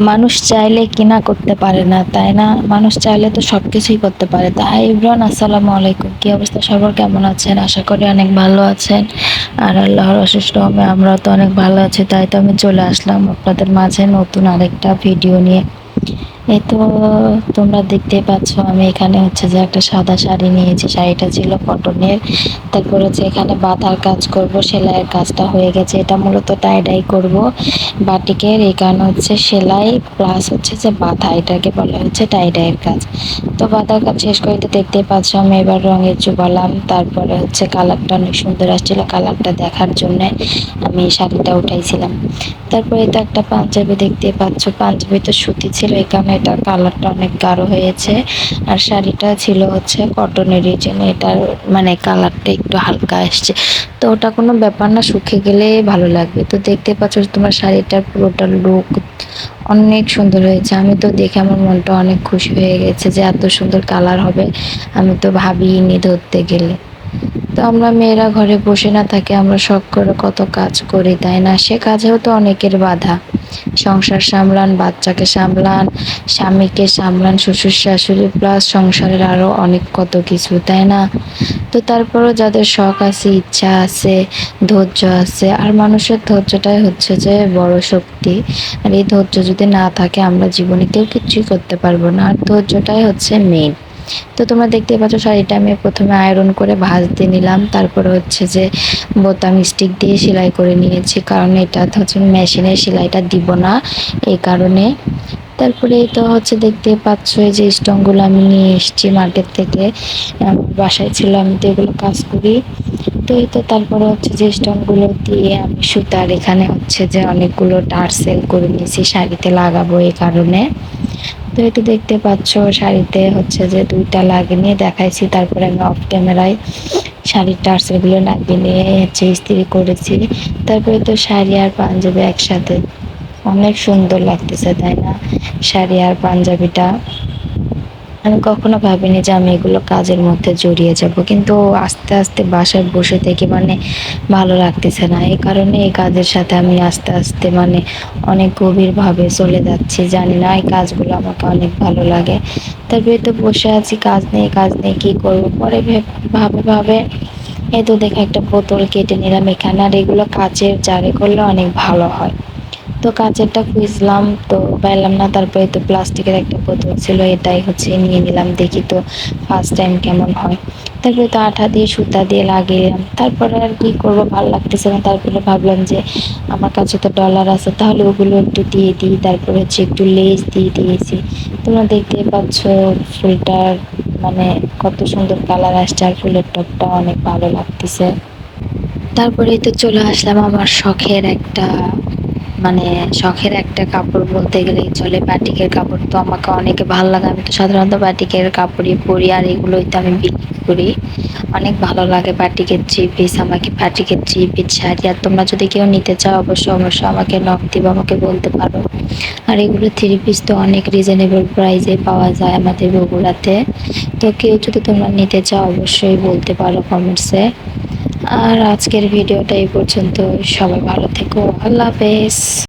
মানুষ চাইলে কি না করতে পারে না, তাই না? মানুষ চাইলে তো সবকিছুই করতে পারে। তো হাই এভরিওয়ান, আসসালামু আলাইকুম। কি অবস্থা সবার, কেমন আছেন? আশা করি অনেক ভালো আছেন। আর আল্লাহর অশেষ রহমে আমরাও তো অনেক ভালো আছি। তাই তো আমি চলে আসলাম আপনাদের মাঝে নতুন আরেকটা ভিডিও নিয়ে। এই তো তোমরা দেখতেই পাচ্ছ, আমি এখানে হচ্ছে যে একটা সাদা শাড়ি নিয়েছি। শাড়িটা ছিল কটনের। তারপর হচ্ছে এখানে বাঁধার কাজ করব, সেলাইয়ের কাজটা হয়ে গেছে। এটা মূলত টাই করব বাটিকের, এই কারণে হচ্ছে সেলাই প্লাস হচ্ছে যে বাঁধা, এটাকে বলা হচ্ছে টাইডাইয়ের কাজ। তো বাঁধার কাজ শেষ করে তো দেখতেই পাচ্ছ আমি এবার রঙের চুবালাম। তারপরে হচ্ছে কালারটা অনেক সুন্দর আসছিল, কালারটা দেখার জন্য আমি শাড়িটা উঠাইছিলাম। তারপরে তো একটা পাঞ্জাবি দেখতে পাচ্ছ, পাঞ্জাবি তো সুতি ছিল, এই কারণে এটা কালারটা অনেক গাঢ় হয়েছে। আর শাড়িটা ছিল হচ্ছে কটনেরই, জন্য এটার মানে কালারটা একটু হালকা আসছে। তো ওটা কোনো ব্যাপার না, শুকিয়ে গেলে ভালো লাগবে। তো দেখতে পাচ্ছ তোমার শাড়িটার পুরোটা লুক অনেক সুন্দর হয়েছে। আমি তো দেখে আমার মনটা অনেক খুশি হয়ে গেছে যে এত সুন্দর কালার হবে, আমি তো ভাবিনি ধরতে গেলে। তো আমরা মেয়েরা ঘরে বসে না থাকি, আমরা শখ করে কত কাজ করি, তাই না? সে কাজেও তো অনেকের বাধা। সংসার সামলান, বাচ্চাকে সামলান, স্বামীকে সামলান, শ্বশুর শাশুড়ি প্লাস সংসারের আরো অনেক কত কিছু, তাই না? তো তারপরও যাদের শখ আছে, ইচ্ছা আছে, ধৈর্য আছে, আর মানুষের ধৈর্যটাই হচ্ছে যে বড় শক্তি। আর এই ধৈর্য যদি না থাকে আমরা জীবনে কেউ কিছুই করতে পারবো না, আর ধৈর্যটাই হচ্ছে মেইন। তো তোমরা দেখতে পাচ্ছ শাড়িটা আমি প্রথমে আয়রন করে ভাঁজ দিয়ে নিলাম, তারপরে হচ্ছে যে বোতাম স্টিক দিয়ে সেলাই করে নিয়েছি, কারণ এটা হচ্ছে মেশিনের সেলাইটা দিব না, এই কারণে। তারপরে তো হচ্ছে দেখতে পাচ্ছ এই যে স্টোনগুলো আমি নিয়ে এসেছি মার্কেট থেকে, আমার বাসায় ছিল, আমি তো এগুলো কাজ করি। তো এই তো তারপরে হচ্ছে যে স্টোনগুলো দিয়ে আমি সুতার এখানে হচ্ছে যে অনেকগুলো টার্সেল করে নিয়েছি শাড়িতে লাগাবো, এই কারণে। তো এটা দেখতে পাচ্ছ শাড়িতে হচ্ছে যে দুইটা লাগিয়ে নিয়ে দেখাইছি, তারপরে আমি অফ ক্যামেরায় শাড়ির টার্সেলগুলো লাগিয়ে নিয়ে হচ্ছে ইস্ত্রি করেছি। তারপরে তো শাড়ি আর পাঞ্জাবি একসাথে অনেক সুন্দর লাগতেছে, তাই না? শাড়ি আর পাঞ্জাবিটা আমি কখনো ভাবিনি যে আমি এগুলো কাজের মধ্যে জড়িয়ে যাব, কিন্তু আস্তে আস্তে বাসায় বসে থেকে মানে ভালো লাগতেছে না, এই কারণে এই কাজের সাথে আমি আস্তে আস্তে মানে অনেক গভীরভাবে চলে যাচ্ছি। জানি না, এই কাজগুলো আমাকে অনেক ভালো লাগে। তারপরে তো বসে আছি, কাজ নেই কি করবো, পরে ভাবে ভাবে এই তো দেখে একটা বোতল কেটে নিলাম এখানে, আর এগুলো কাচের জারে করলে অনেক ভালো হয়। তো কাঁচেরটা খুঁজলাম তো পাইলাম না, তারপরে তো প্লাস্টিকের একটা বোতল ছিল, এটাই হচ্ছে নিয়ে নিলাম, দেখি তো ফার্স্ট টাইম কেমন হয়। তারপরে তো আঠা দিয়ে সুতা দিয়ে লাগিয়ে, তারপরে আর কি করব, ভালো লাগতেছে না। তারপরে ভাবলাম যে আমার কাছে তো ডলার আছে, তাহলে ওগুলো একটু দিয়ে দিই। তারপরে হচ্ছে একটু লেস দিয়ে দিয়েছি। তোমরা দেখতেই পাচ্ছ ফুলটার মানে কত সুন্দর কালার আসছে, আর ফুলের টপটা অনেক ভালো লাগতেছে। তারপরেই তো চলে আসলাম আমার মানে শখের একটা কাপড় বলতে গেলেই চলে, বাটিকের কাপড়। তো আমাকে অনেকে ভালো লাগে, আমি তো সাধারণত বাটিকের কাপড়ই পরি, আর এগুলোই তো আমি বিক্রি করি। অনেক ভালো লাগে বাটিকের থ্রি পিস, আমাকে বাটিকের থ্রি পিস শাড়ি। আর তোমরা যদি কেউ নিতে চাও অবশ্যই আমাকে নক দিবা, আমাকে বলতে পারো। আর এগুলো থ্রি পিস তো অনেক রিজনেবল প্রাইসে পাওয়া যায় আমাদের বগুড়াতে। তো কেউ যদি তোমরা নিতে চাও অবশ্যই বলতে পারো কমেন্টসে। আর আজকের ভিডিওটা এই পর্যন্ত, সবাই ভালো থেকো, আল্লাহ হাফেজ।